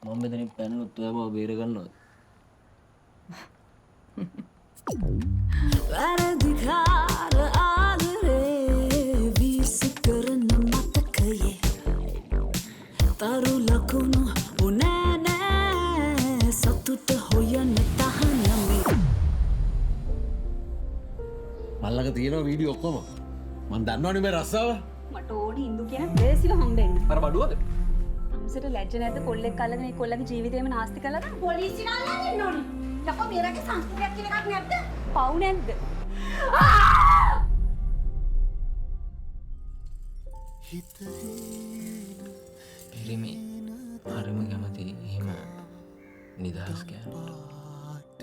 මම මෙතනින් පැනනොත් ඔයාව බේර ගන්නවා. වැරදිකාර ආදරේ වීසි කරන මතකයේ තරු ලකුණු උනේ නෑ සතුට හොයන්න තහනමේ මල්ලක තියෙනවා වීඩියෝ ඔක්කොම. මම දන්නවනේ මේ රස්සාව. මට ඕනි ඉන්දු කියන බේසිව හම්බෙන්න. අර බඩුවද? අම්සට ලැජ්ජ නැද්ද කොල්ලෙක් අල්ලගෙන ඒ කොල්ලගේ ජීවිතේම නාස්ති කළාද? පොලිසිය අල්ලගෙන ඉන්න ඕනි. යකෝ මේරගේ සංස්කෘතියක් කියලා එකක් නැද්ද? පව් නැද්ද? පිරිමි හරිම කැමති එහෙම නිදහස් කෑමට.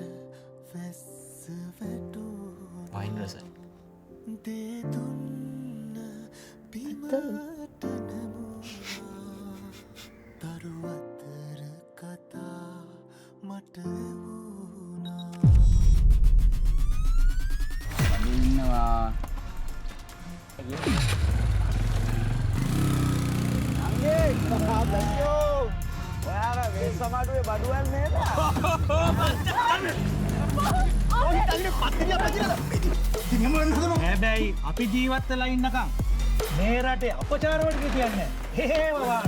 වයින් රසයි. ඉන්නවා හැබැයි අපි ජීවත් වෙලා ඉන්නකම් මේ රටේ අපචාරවලට කියන්නේ හේම වාර.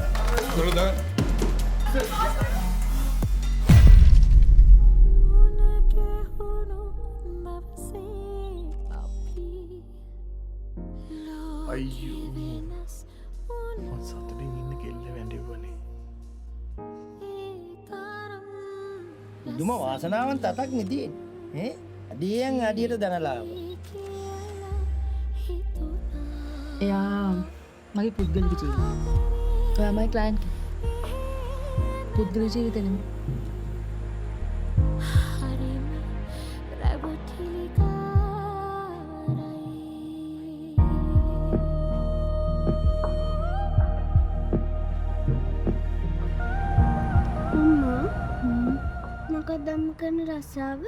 අයියෝ සතුටින් ඉන්න කෙල්ල වැඳෙව්වනේ. දුම වාසනාවන් තතක් නෙදී ඈ අඩියෙන් අඩියට දනලාව. එයා මගේ පුද්ගලික ජීවිතය. ඔයා මගේ ක්ලයන්ට්. පුද්ගලික ජීවිතේ නෙමෙයි. මොකක්ද අම්ම කරන රස්සාව?